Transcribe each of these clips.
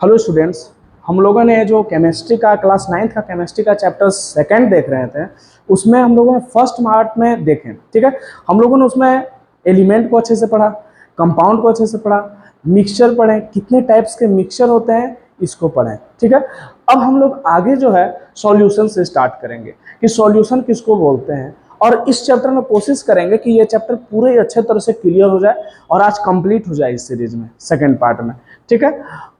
Hello students. हम लोगों ने जो केमिस्ट्री का क्लास 9th का केमिस्ट्री का चैप्टर सेकंड देख रहे थे, उसमें हम लोगों ने फर्स्ट पार्ट में देखे। ठीक है, हम लोगों ने उसमें एलिमेंट को अच्छे से पढ़ा, कंपाउंड को अच्छे से पढ़ा, मिक्सचर पढ़े, कितने टाइप्स के मिक्सचर होते हैं इसको पढ़ें। ठीक है, अब हम लोग आगे जो है सॉल्यूशन से स्टार्ट करेंगे कि सॉल्यूशन किसको बोलते हैं, और इस चैप्टर में कोशिश करेंगे कि ये चैप्टर पूरे अच्छे तरह से क्लियर हो जाए और आज कंप्लीट हो जाए इस सीरीज में सेकंड पार्ट में। ठीक है,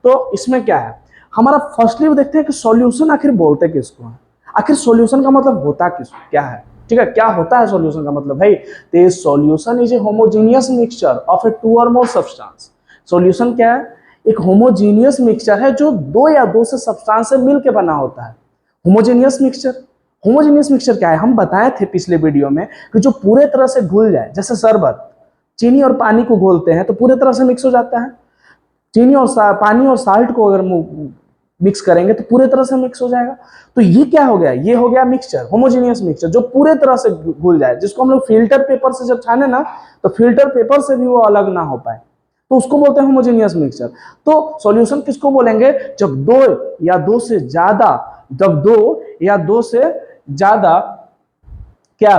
तो इसमें क्या है, हमारा फर्स्टली देखते हैं कि सॉल्यूशन आखिर बोलते किसको है, आखिर सॉल्यूशन का मतलब होता किस क्या है। ठीक है, क्या होता है सॉल्यूशन का मतलब भाई, तो solution is a homogeneous mixture of a two और मोर सब्सटेंस। सॉल्यूशन क्या है, एक होमोजेनियस मिक्सचर है जो दो या दो से सब्सटेंस से मिलकर बना होता है। होमोजेनियस मिक्सचर, होमोजेनियस मिक्सचर क्या है, हम बताए थे पिछले वीडियो में कि जो पूरे तरह से घुल जाए, जैसे शरबत चीनी और पानी को घोलते हैं तो पूरे तरह से मिक्स हो जाता है। चीनी और पानी और साल्ट को अगर मिक्स करेंगे तो पूरे तरह से मिक्स हो जाएगा। तो ये क्या हो गया, ये हो गया मिक्सचर, होमोजेनियस मिक्सचर जो पूरे तरह से घुल जाए, जिसको हम लोग फिल्टर पेपर से जब छाने ना तो फिल्टर पेपर से भी वो अलग ना हो पाए, तो उसको बोलते हैं होमोजेनियस मिक्सचर। तो सॉल्यूशन किसको बोलेंगे, जब दो या दो से ज्यादा, जब दो या दो से ज्यादा क्या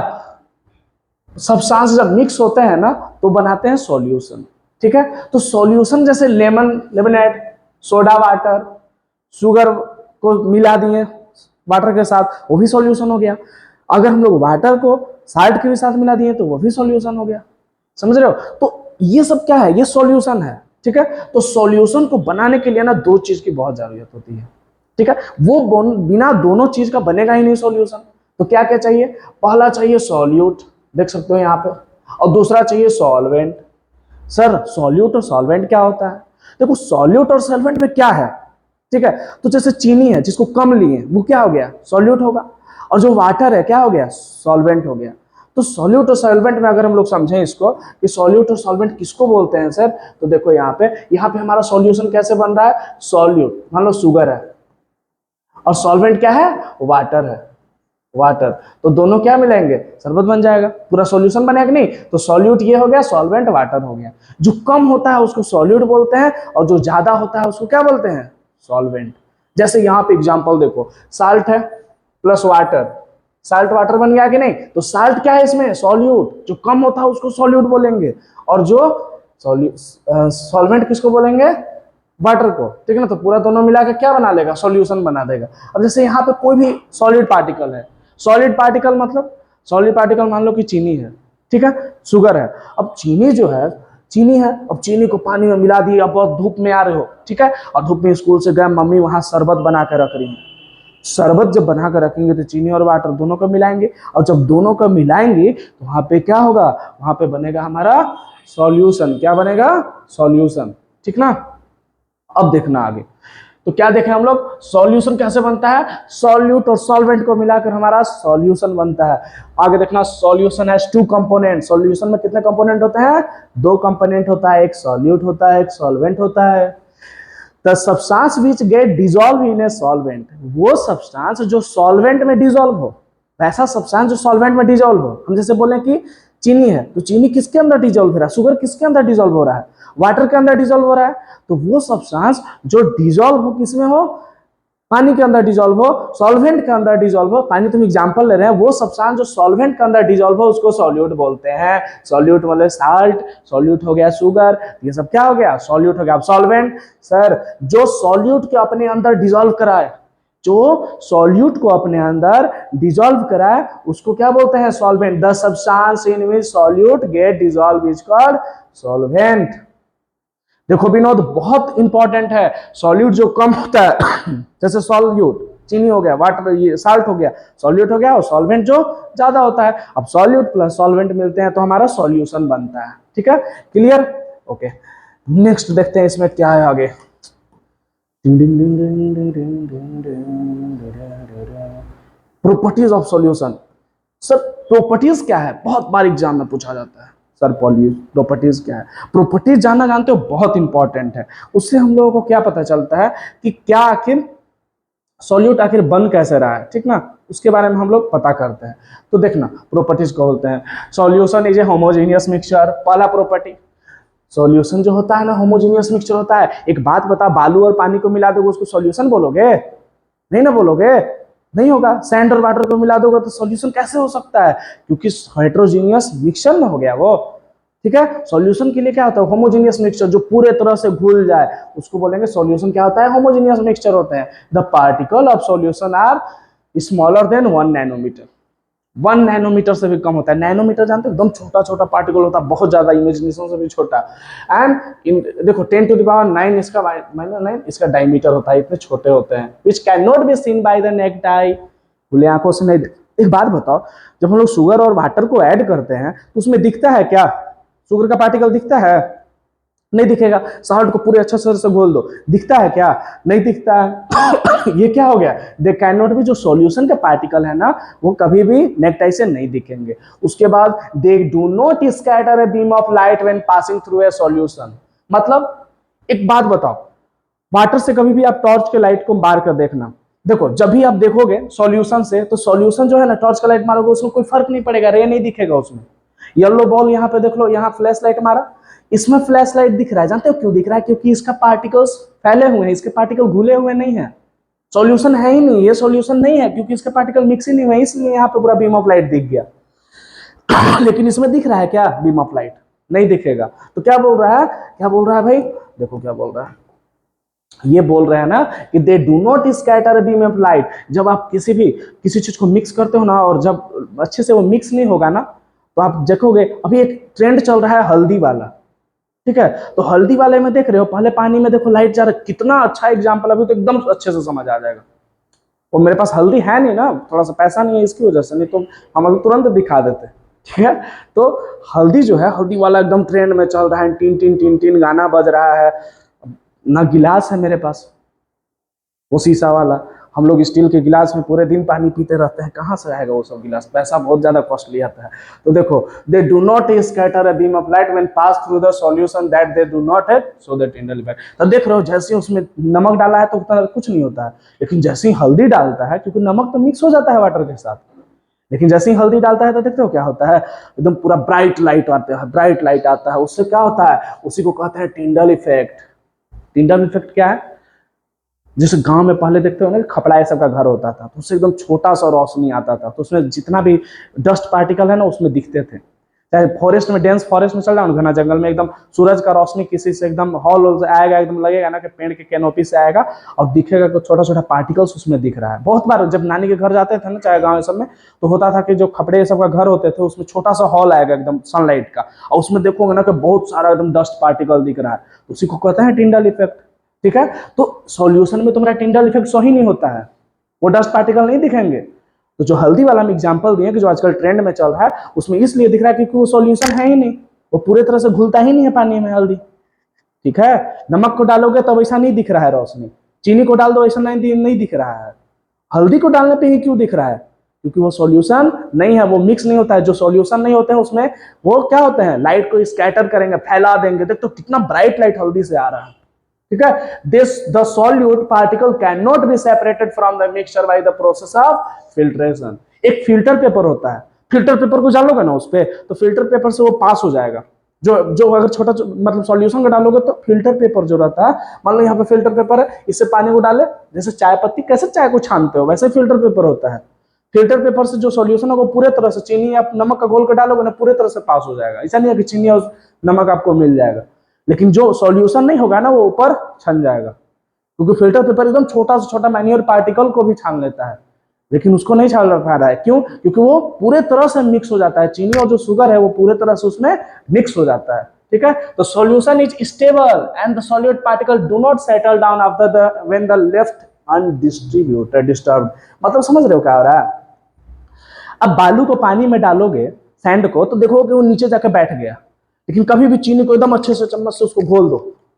सब्सटेंस जब मिक्स होते हैं ना तो बनाते हैं सॉल्यूशन। ठीक है, तो सॉल्यूशन जैसे लेमनेड, सोडा वाटर, शुगर को मिला दिए वाटर के साथ, वो भी सॉल्यूशन हो गया। अगर हम लोग वाटर को साल्ट के भी साथ मिला दिए तो वो भी सॉल्यूशन हो गया। समझ रहे हो, तो ये सब क्या है, ये सॉल्यूशन है। ठीक है, तो सॉल्यूशन को बनाने के लिए ना दो चीज की बहुत जरूरत होती है। ठीक है, वो बिना दोनों चीज का बनेगा ही नहीं सॉल्यूशन। तो क्या क्या चाहिए, पहला चाहिए सॉल्यूट, देख सकते हो यहाँ पे, और दूसरा चाहिए सॉल्वेंट। सर सॉल्यूट और सॉल्वेंट क्या होता है, देखो सॉल्यूट और सॉल्वेंट में क्या है। ठीक है, तो जैसे चीनी है जिसको कम लिए वो क्या हो गया, सॉल्यूट होगा, और जो वाटर है क्या हो गया, सॉल्वेंट हो गया। तो सॉल्यूट और सॉल्वेंट में अगर हम लोग समझें इसको कि सॉल्यूट और सॉल्वेंट किसको बोलते हैं सर, तो देखो यहाँ पे हमारा सॉल्यूशन कैसे बन रहा है, सॉल्यूट मान लो शुगर है और सॉल्वेंट क्या है, वाटर है, वाटर, तो दोनों क्या मिलेंगे, शरबत बन जाएगा, पूरा सॉल्यूशन बनेगा नहीं। तो सॉल्यूट ये हो गया, सॉल्वेंट वाटर हो गया। जो कम होता है उसको सॉल्यूट बोलते हैं और जो ज्यादा होता है उसको क्या बोलते हैं, सॉल्वेंट। जैसे यहाँ पे एग्जांपल देखो, साल्ट है प्लस वाटर, साल्ट वाटर बन गया कि नहीं, तो साल्ट क्या है इसमें, सॉल्यूट, जो कम होता है उसको सॉल्यूट बोलेंगे, और जो सॉल्वेंट किसको बोलेंगे, वाटर को। ठीक है ना, तो पूरा दोनों मिला के क्या बना लेगा, सॉल्यूशन बना देगा। अब जैसे यहाँ पे कोई भी सॉलिड पार्टिकल है, सॉलिड पार्टिकल मतलब सॉलिड पार्टिकल मान लो कि चीनी है, ठीक है, शुगर है। अब चीनी जो है, चीनी है, अब चीनी को पानी में मिला दी, अब बहुत धूप में आ रहे हो, ठीक है, और धूप में स्कूल से गए, मम्मी वहां शरबत बना कर रख रही है। शरबत जब बना कर रखेंगे तो चीनी और वाटर दोनों को मिलाएंगे, और जब दोनों को मिलाएंगे तो वहां पे क्या होगा, वहां पे बनेगा हमारा सॉल्यूशन। क्या बनेगा, सॉल्यूशन। ठीक ना, अब देखना आगे, तो क्या देखें हम लोग, सॉल्यूशन कैसे बनता है, सॉल्यूट और सॉल्वेंट को मिलाकर हमारा सॉल्यूशन बनता है। आगे देखना, solution has two component, solution में कितने कंपोनेंट होते हैं, दो कंपोनेंट होता है, एक सॉल्यूट होता है, एक सॉल्वेंट होता है। The substance which get dissolve in a solvent, वो सब्सटेंस जो सॉल्वेंट में डिसॉल्व हो, वैसा सब्सटेंस जो सॉल्वेंट में डिसॉल्व हो। हम जैसे बोले कि चीनी है तो चीनी किसके अंदर डिसॉल्व हो रहा है, शुगर किसके अंदर डिसॉल्व हो रहा है, वाटर के अंदर डिसॉल्व हो रहा है। तो वो सब्सटेंस जो डिसॉल्व हो किसमें हो, पानी के अंदर डिसॉल्व हो, सॉल्वेंट के अंदर डिसॉल्व हो, पानी तुम एग्जांपल ले रहे हैं, वो सब्सटेंस जो सॉल्वेंट के अंदर डिसॉल्व हो उसको सॉल्यूट बोलते हैं। सॉल्यूट मतलब साल्ट, सॉल्यूट हो गया शुगर, ये सब क्या हो गया, सॉल्यूट हो गया। अब सॉल्वेंट, सर जो सॉल्यूट के अपने अंदर डिसॉल्व कराए, जो सॉल्यूट को अपने अंदर डिसॉल्व कराए उसको क्या बोलते हैं, solvent. The substance in which solute get dissolve is called solvent. देखो विनोद, बहुत इंपॉर्टेंट है, सॉल्यूट जो कम होता है जैसे सॉल्यूट चीनी हो गया, वाटर ये साल्ट हो गया, सॉल्यूट हो गया, और सॉल्वेंट जो ज्यादा होता है, अब सॉल्यूट प्लस सॉल्वेंट मिलते हैं तो हमारा सॉल्यूशन बनता है। ठीक है, क्लियर, ओके। नेक्स्ट देखते हैं इसमें क्या है आगे, properties of solution. Sir properties क्या है, बहुत बार एग्जाम में पूछा जाता है, सर प्रॉपर्टीज क्या है। प्रॉपर्टीज जानना जानते हो, बहुत इंपॉर्टेंट है, उससे हम लोगों को क्या पता चलता है कि क्या आखिर सॉल्यूट आखिर बन कैसे रहा है। ठीक ना, उसके बारे में हम लोग पता करते हैं। तो देखना प्रॉपर्टीज को बोलते हैं, solution is a homogeneous mixture, पहला प्रॉपर्टी। सॉल्यूशन जो होता है ना होमोजेनियस मिक्सचर होता है। एक बात बता, बालू और पानी को मिला दोगे उसको सॉल्यूशन बोलोगे? नहीं ना बोलोगे, नहीं होगा। सैंड और वाटर को मिला दोगे तो सॉल्यूशन कैसे हो सकता है? क्योंकि हेटेरोजेनियस मिक्सचर में हो गया वो। ठीक है, सॉल्यूशन के लिए क्या होता है? होमोजेनियस मिक्सचर जो पूरे तरह से घुल जाए उसको बोलेंगे सॉल्यूशन। क्या होता है? होमोजेनियस मिक्सचर होते हैं। The particle of solution are smaller than 1 nanometre. 1 nanometre से भी कम होता है। नैनोमीटर जानते हो, एकदम छोटा छोटा पार्टिकल होता है, बहुत ज्यादा, इमेजिनेशन से भी छोटा। एंड इन देखो 10⁹ इसका -9 इसका डायमीटर होता है, इतने छोटे होते हैं। Which can not be seen by the necked आई, खुले आंखों से नहीं। एक बात बताओ, जब हम लोग शुगर और वाटर को ऐड करते हैं तो उसमें दिखता है क्या? शुगर का पार्टिकल दिखता है? नहीं दिखेगा। सॉल्ट को पूरे अच्छे से घोल दो, दिखता है क्या? नहीं दिखता है। ये क्या हो गया? दे कैन नॉट बी, जो सॉल्यूशन के पार्टिकल है ना वो कभी भी नेक्टाई से नहीं दिखेंगे। उसके बाद दे do not scatter a beam of light when passing through a solution. मतलब एक बात बताओ, वाटर से कभी भी आप टॉर्च के लाइट को मार कर देखना, देखो जब भी आप देखोगे सॉल्यूशन से, तो सॉल्यूशन जो है ना, टॉर्च का लाइट मारोगे उसमें कोई फर्क नहीं पड़ेगा, रे नहीं दिखेगा उसमें। येलो बॉल यहाँ पे देख लो, यहाँ फ्लैश लाइट मारा, इसमें फ्लैश लाइट दिख रहा है। जानते हो क्यों दिख रहा है? क्योंकि इसका पार्टिकल्स फैले हुए हैं, इसके पार्टिकल घुले हुए नहीं है। सॉल्यूशन है ही नहीं, ये सॉल्यूशन नहीं है क्योंकि इसके पार्टिकल मिक्स ही नहीं हुए, इसलिए यहाँ पे पूरा बीम ऑफ लाइट दिख गया। लेकिन इसमें दिख रहा है क्या बीम ऑफ लाइट? नहीं दिखेगा। तो क्या बोल रहा है, क्या बोल रहा है भाई? देखो क्या बोल रहा है, ये बोल रहे हैं ना कि दे do not scatter beam of light. जब आप किसी चीज को मिक्स करते हो ना, और जब अच्छे से वो मिक्स नहीं होगा ना, तो आप देखोगे, अभी एक ट्रेंड चल रहा है हल्दी वाला, ठीक है? तो हल्दी वाले में देख रहे हो, पहले पानी में देखो लाइट जा रहा है, कितना अच्छा एग्जाम्पल, अभी तो एकदम अच्छे से समझ आ जाएगा। और मेरे पास हल्दी है नहीं ना, थोड़ा सा पैसा नहीं है इसकी वजह से, नहीं तो हम अभी तुरंत दिखा देते। ठीक है, तो हल्दी जो है, हल्दी वाला एकदम ट्रेंड में चल रहा है, टीन टीन टीन टीन गाना बज रहा है। ना गिलास है मेरे पास वो शीशा वाला, हम लोग स्टील के गिलास में पूरे दिन पानी पीते रहते हैं, कहाँ से आएगा वो सब गिलास? पैसा बहुत ज्यादा कॉस्टली आता है। तो देखो, they do not scatter a beam of light when pass through the solution that they do not have so that Tyndall effect. तो देख रहे हो, जैसे उसमें नमक डाला है तो उतना कुछ नहीं होता है, लेकिन जैसे ही हल्दी डालता है, क्योंकि नमक तो मिक्स हो जाता है वाटर के साथ, लेकिन जैसे ही हल्दी डालता है तो देखते हो क्या होता है, एकदम पूरा ब्राइट लाइट आता है, ब्राइट लाइट आता है। उससे क्या होता है? उसी को कहते हैं टिंडल इफेक्ट। टिंडल इफेक्ट क्या है? जैसे गांव में पहले देखते हो ना, खपड़ा सबका घर होता था, तो उससे एकदम छोटा सा रोशनी आता था, तो उसमें जितना भी डस्ट पार्टिकल है ना उसमें दिखते थे। चाहे फॉरेस्ट में, डेंस फॉरेस्ट में चल रहा है, घना जंगल में, एकदम सूरज का रोशनी किसी से एकदम हॉल से आएगा, एकदम लगेगा ना कि पेड़ के कैनोपी से आएगा, और दिखेगा कि छोटा छोटा पार्टिकल्स उसमें दिख रहा है। बहुत बार जब नानी के घर जाते थे ना, चाहे गाँव सब में, तो होता था कि जो खपड़े सबका घर होते थे उसमें छोटा सा हॉल आएगा एकदम सनलाइट का, और उसमें देखोगे ना कि बहुत सारा एकदम डस्ट पार्टिकल दिख रहा है, उसी को कहते हैं टिंडल इफेक्ट। ठीक है, तो सॉल्यूशन में तुम्हारा टिंडल इफेक्ट सही नहीं होता है, वो डस्ट पार्टिकल नहीं दिखेंगे। तो जो हल्दी वाला में एग्जांपल दिए कि जो आजकल ट्रेंड में चल रहा है, उसमें इसलिए दिख रहा है क्योंकि वो सॉल्यूशन है ही नहीं, वो पूरे तरह से घुलता ही नहीं है पानी में हल्दी। ठीक है, नमक को डालोगे तब ऐसा नहीं दिख रहा है रोशनी, चीनी को डाल दो ऐसा नहीं दिख रहा है, हल्दी को डालने पे ही क्यों दिख रहा है? क्योंकि वो सॉल्यूशन नहीं है, वो मिक्स नहीं होता है। जो सॉल्यूशन नहीं होते हैं उसमें वो क्या होते हैं, लाइट को स्कैटर करेंगे, फैला देंगे। देख तो कितना ब्राइट लाइट हल्दी से आ रहा है। ठीक है, this the solute particle can not be separated from the mixture by the process of filtration. एक फिल्टर पेपर होता है, फिल्टर पेपर को डालोगे ना उस पे, तो फिल्टर पेपर से वो पास हो जाएगा। जो अगर छोटा मतलब सॉल्यूशन का डालोगे तो फिल्टर पेपर जो रहता है, मान लो यहाँ पे फिल्टर पेपर है, इससे पानी को डाले, जैसे चाय पत्ती कैसे चाय को छानते हो वैसे फिल्टर पेपर होता है। फिल्टर पेपर से जो सॉल्यूशन है वो पूरे तरह से, चीनी या नमक का घोल कर डालोगे ना, पूरे तरह से पास हो जाएगा। ऐसा नहीं है कि चीनी और नमक आपको मिल जाएगा, लेकिन जो सॉल्यूशन नहीं होगा ना वो ऊपर छन जाएगा, क्योंकि फिल्टर पेपर एकदम छोटा से छोटा मैन्योर पार्टिकल को भी छान लेता है, लेकिन उसको नहीं छान पा रहा है। क्यों? क्योंकि वो पूरे तरह से मिक्स हो जाता है, चीनी और जो शुगर है वो पूरे तरह से उसमें मिक्स हो जाता है। ठीक है, तो solution is stable and the solute particle do not settle down after the when the left undistributed disturb. मतलब समझ रहे हो क्या हो रहा है? अब बालू को पानी में डालोगे, सैंड को, तो देखोगे वो नीचे जाकर बैठ गया, लेकिन कभी भी चीनी को एकदम अच्छे से चम्मच से उसको घोल दो,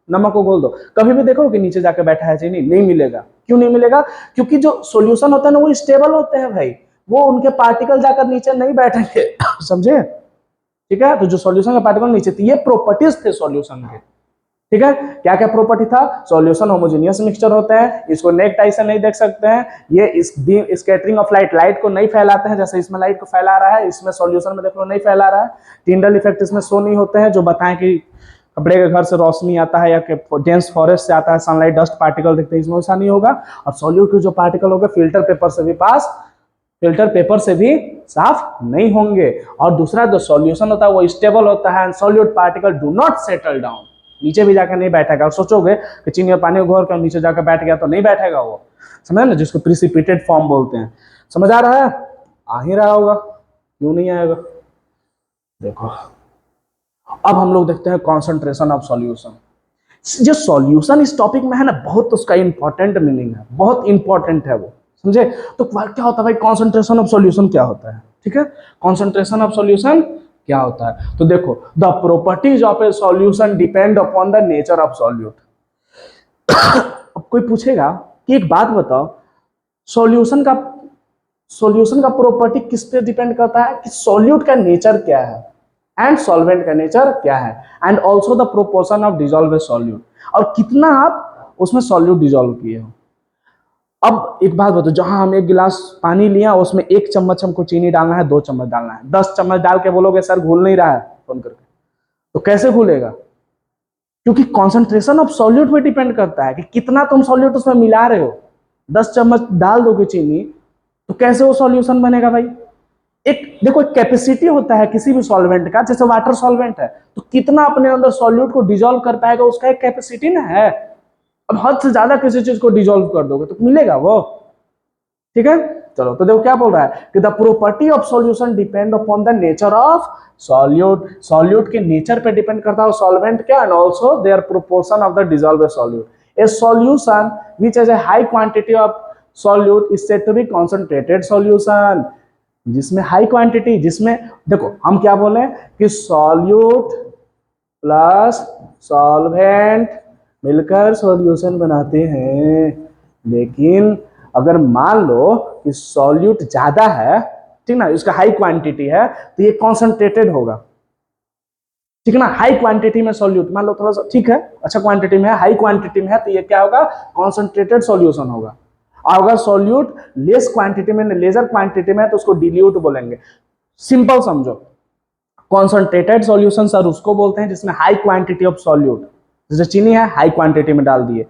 नमक को घोल दो, कभी भी देखो कि नीचे जाके बैठा है चीनी, नहीं मिलेगा। क्यों नहीं मिलेगा? क्योंकि जो सॉल्यूशन होता है ना वो स्टेबल होते हैं भाई, वो उनके पार्टिकल जाकर नीचे नहीं बैठेंगे। समझे? ठीक है, तो जो सॉल्यूशन के पार्टिकल नीचे थे, ये प्रॉपर्टीज थे सॉल्यूशन के। ठीक है, क्या क्या प्रॉपर्टी था? सॉल्यूशन होमोजेनियस मिक्सचर होते हैं, इसको नेक्ट आई से नहीं देख सकते हैं, ये इस स्कैटरिंग ऑफ लाइट को नहीं फैलाते हैं, जैसे इसमें लाइट को फैला रहा है, इसमें सॉल्यूशन में देख लो नहीं फैला रहा है। टिंडल इफेक्ट इसमें शो नहीं होते हैं, जो बताएं कि कपड़े के घर से रोशनी आता है या डेंस फॉरेस्ट से आता है, सनलाइट, डस्ट पार्टिकल दिखते हैं, इसमें ऐसा नहीं होगा। और सॉल्यूट के जो पार्टिकल होगा फिल्टर पेपर से भी साफ नहीं होंगे। और दूसरा जो सॉल्यूशन होता है वो स्टेबल होता है, and solute particle do not settle down, नीचे भी जाकर नहीं बैठेगा। और सोचोगे कि चीनी और पानी को घोर कर नीचे जाकर बैठ गया तो नहीं बैठेगा वो, समझ ना, जिसको प्रिसिपिटेट फॉर्म बोलते हैं। समझ आ रहा है? आ ही रहा होगा, क्यों नहीं आएगा। देखो अब हम लोग देखते हैं कॉन्सेंट्रेशन ऑफ सॉल्यूशन। जो सॉल्यूशन इस टॉपिक में है ना, बहुत उसका इंपॉर्टेंट मीनिंग है, बहुत इंपॉर्टेंट है वो, समझे। तो क्या होता है भाई, कॉन्सेंट्रेशन ऑफ सॉल्यूशन क्या होता है, ठीक है। कॉन्सेंट्रेशन ऑफ सॉल्यूशन क्या होता है, तो देखो, the properties of A solution depend upon the nature of solute. अब कोई पूछेगा कि एक बात बताओ, सॉल्यूशन का प्रॉपर्टी किस पे डिपेंड करता है, कि सॉल्यूट का नेचर क्या है एंड सॉल्वेंट का नेचर क्या है, and also the proportion of dissolve solute, और कितना आप उसमें सॉल्यूट डिजॉल्व किए हो। अब एक बात बताओ, जहां हम एक गिलास पानी लिया उसमें 1 चम्मच हमको चीनी डालना है, 2 चम्मच डालना है, 10 चम्मच डाल के बोलोगे सर घुल नहीं रहा है फोन करके, तो कैसे घुलेगा? क्योंकि कॉन्सेंट्रेशन ऑफ सॉल्यूट पे डिपेंड करता है कि कितना तुम सॉल्यूट उसमें मिला रहे हो। 10 चम्मच डाल दोगे चीनी तो कैसे वो सॉल्यूशन बनेगा भाई? एक देखो, एक कैपेसिटी होता है किसी भी सॉल्वेंट का, जैसे वाटर सॉल्वेंट है तो कितना अपने अंदर सॉल्यूट को डिजोल्व कर पाएगा, उसका एक कैपेसिटी ना है। अब हद से ज्यादा किसी चीज को डिजोल्व कर दोगे तो मिलेगा वो, ठीक है। चलो तो देखो क्या बोल रहा है कि the property of solution depend upon the nature of solute, solute के नेचर पे डिपेंड करता है सॉल्वेंट क्या, and also their proportion of the dissolve solute. A solution which has a high quantity of solute is said to be concentrated solution. जिसमें high quantity, जिसमें देखो हम क्या बोले कि सॉल्यूट प्लस सॉल्वेंट मिलकर सॉल्यूशन बनाते हैं, लेकिन अगर मान लो कि सॉल्यूट ज्यादा है, ठीक ना, इसका हाई क्वांटिटी है, तो ये कॉन्सेंट्रेटेड होगा, ठीक है ना। हाई क्वांटिटी में सॉल्यूट मान लो थोड़ा सा ठीक है, अच्छा क्वांटिटी में है, हाई क्वांटिटी में है, तो ये क्या होगा, कॉन्सेंट्रेटेड सॉल्यूशन होगा। और अगर सॉल्यूट लेस क्वांटिटी में, लेजर क्वांटिटी में है, तो उसको डिल्यूट बोलेंगे। सिंपल समझो, कॉन्सेंट्रेटेड सॉल्यूशन सर उसको बोलते हैं जिसमें हाई क्वांटिटी ऑफ सॉल्यूट, जैसे चीनी है हाई क्वांटिटी में डाल दिए,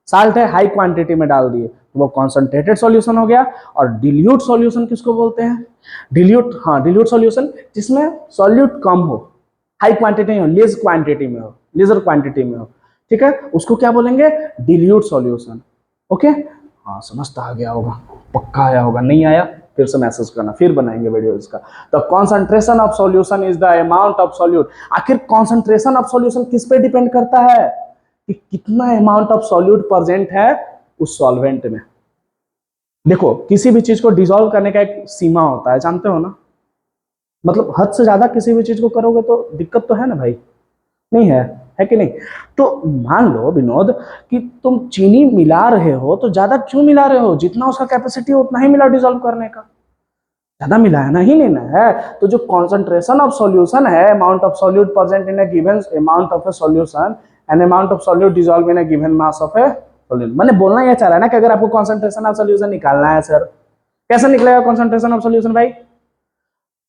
साल्ट है हाई क्वांटिटी में डाल दिए, तो वो कॉन्सेंट्रेटेड सॉल्यूशन हो गया। और डिल्यूट सॉल्यूशन किसको बोलते हैं? डिल्यूट, हाँ, डिल्यूट सॉल्यूशन जिसमें सॉल्यूट कम हो, हाई क्वांटिटी में हो, लेस क्वांटिटी में हो, लेजर क्वांटिटी में हो, ठीक है, उसको क्या बोलेंगे, डिल्यूट सॉल्यूशन। ओके, हाँ समझ तो आ गया होगा, पक्का आया होगा, नहीं आया फिर से मैसेज करना, फिर बनाएंगे वीडियो इसका। The concentration of solution is the amount of solute. आखिर कॉन्सेंट्रेशन ऑफ सॉल्यूशन किस पे डिपेंड करता है, कि कितना अमाउंट ऑफ सॉल्यूट प्रेजेंट है उस सॉल्वेंट में। देखो किसी भी चीज को डिसॉल्व करने का एक सीमा होता है, जानते हो ना, मतलब हद से ज्यादा किसी भी चीज को करोगे तो दिक्कत तो है ना भाई, नहीं है कि नहीं। तो मान लो विनोद कि तुम चीनी मिला रहे हो, तो ज्यादा क्यों मिला रहे हो, जितना उसका कैपेसिटी उतना ही मिला डिसॉल्व करने का, ज्यादा मिलाना ही नहीं ना है। तो जो कॉन्सेंट्रेशन ऑफ सॉल्यूशन है, amount of solute present in A given amount of A solution and amount of solute dissolve in A given mass of A solution. मैंने बोलना यह चाह रहा है ना कि अगर आपको कॉन्सेंट्रेशन ऑफ सॉल्यूशन निकालना है सर, कैसे निकलेगा कॉन्सेंट्रेशन ऑफ सॉल्यूशन भाई?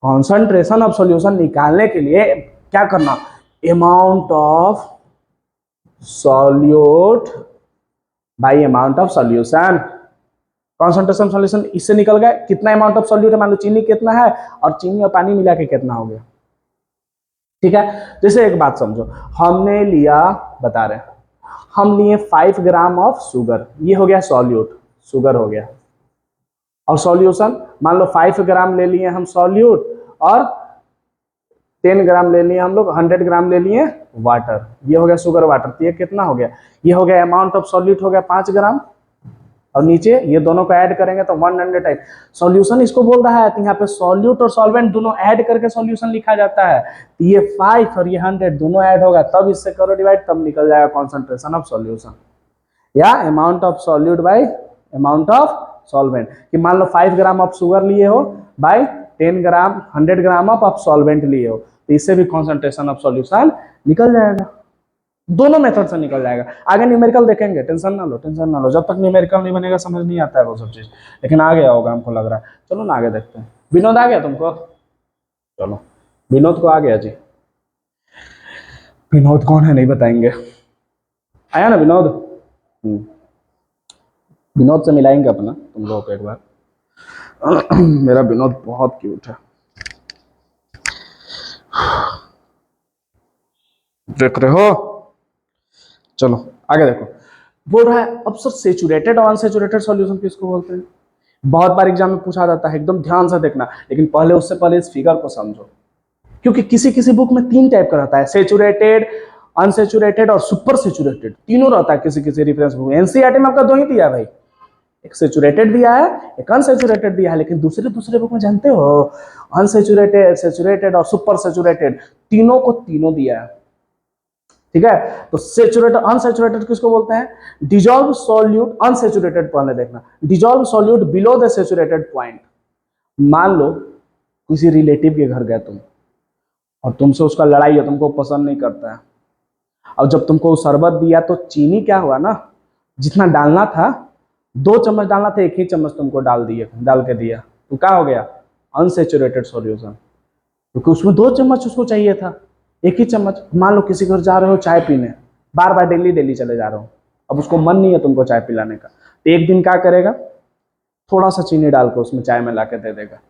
कॉन्सेंट्रेशन ऑफ सॉल्यूशन निकालने के लिए क्या करना, amount of solute by amount of solution. Concentration solution इससे निकल गया, कितना अमाउंट ऑफ सॉल्यूट है, मान लो चीनी कितना है और चीनी और पानी मिला के कितना हो गया, ठीक है। जैसे एक बात समझो, हमने लिया, बता रहे हम लिए 5 ग्राम ऑफ शुगर, ये हो गया सॉल्यूट, शुगर हो गया। और सॉल्यूशन मान लो 5 ग्राम ले लिए हम सॉल्यूट, और 10 ग्राम ले लिए हम लोग, 100 ग्राम ले लिए वाटर, ये हो गया शुगर वाटर। तो ये कितना हो गया, ये हो गया अमाउंट ऑफ सॉल्यूट हो गया 5 ग्राम, और नीचे ये दोनों को ऐड करेंगे तो 100 टाइप सॉल्यूशन इसको बोल रहा है। तो यहाँ पे सॉल्यूट और सॉल्वेंट दोनों ऐड करके सॉल्यूशन लिखा जाता है। तो ये 5 और ये 100 दोनों ऐड होगा, तब इससे करो डिवाइड, तब निकल जाएगा कॉन्सेंट्रेशन ऑफ सॉल्यूशन, या amount of solute by amount of solvent. कि मान लो 5 ग्राम ऑफ शुगर लिए हो by 10 gram 100 gram of solvent लिए हो, तो इससे भी कॉन्सेंट्रेशन ऑफ सॉल्यूशन निकल जाएगा। दोनों मेथड से निकल जाएगा। आगे न्यूमेरिकल देखेंगे, टेंशन ना लो, टेंशन ना लो, जब तक न्यूमेरिकल नहीं बनेगा समझ नहीं आता है वो सब चीज, लेकिन आ गया होगा हमको लग रहा है। चलो ना आगे देखते हैं। विनोद आ गया तुमको? चलो विनोद को आ गया जी। विनोद कौन है नहीं बताएंगे। आया ना विनोद? विनोद से मिलाएंगे अपना तुम लोगों को एक बार। मेरा विनोद बहुत क्यूट है, देख रहे हो? चलो आगे देखो। बोल रहा है अब सर सेचुरेटेड और अनसेचुरेटेड सॉल्यूशन किसको बोलते हैं? बहुत बार एग्जाम में पूछा जाता है, एकदम ध्यान से देखना, लेकिन पहले उससे पहले इस फिगर को समझो, क्योंकि किसी किसी बुक में 3 टाइप का रहता है, सेचुरेटेड, अनसेचुरेटेड और सुपर सेचुरेटेड, तीनों रहता है किसी किसी रेफरेंस बुक में। एनसीईआरटी में आपका 2 ही दिया है भाई, एक सेचुरेटेड दिया है, एक अनसेचुरेटेड दिया है, लेकिन दूसरे दूसरे बुक में जानते हो अनसेचुरेटेड, सेचुरेटेड और सुपर सेचुरेटेड, तीनों को तीनों दिया है। ठीक है, तो सेचुरेटेड अनसेचुरेटेड किसको बोलते हैं? डिजॉल्व सॉल्यूट अनसेचुरेटेड, पहले देखना, dissolve solute below the saturated point. मान लो किसी रिलेटिव के घर गए तुम, और तुमसे उसका लड़ाई है, तुमको पसंद नहीं करता है, और जब तुमको वो शरबत दिया तो चीनी क्या हुआ ना, जितना डालना था 2 चम्मच डालना था, 1 ही चम्मच तुमको डाल के दिया, तो क्या हो गया? अनसेचुरेटेड सॉल्यूशन, क्योंकि उसमें 2 चम्मच उसको चाहिए था, 1 ही चम्मच। मान लो किसी घर जा रहे हो चाय पीने, बार बार डेली डेली चले जा रहे हो, अब उसको मन नहीं है तुमको चाय पिलाने का, तो एक दिन क्या करेगा, थोड़ा सा चीनी डाल के उसमें चाय में ला के दे देगा,